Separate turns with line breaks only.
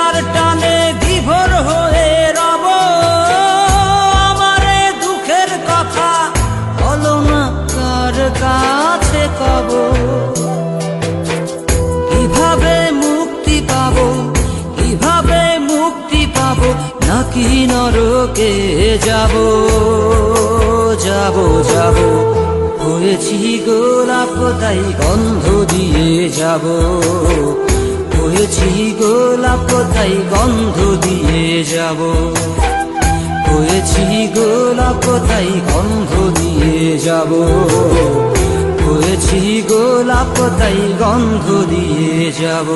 নেশার টানে বিভোর হয়ে রব, আমারে দুঃখের কথা বলো না কার কাছে কব। কিভাবে মুক্তি পাবো, কিভাবে মুক্তি পাবো, নাকি নরকে যাব যাব যাব। হয়েছি গোলাপ তাই গন্ধ দিয়ে যাব, হয়েছি গোলাপ তাই গন্ধ দিয়ে যাব, হয়েছি গোলাপ তাই গন্ধ দিয়ে যাব, হয়েছি গোলাপ তাই গন্ধ দিয়ে যাব।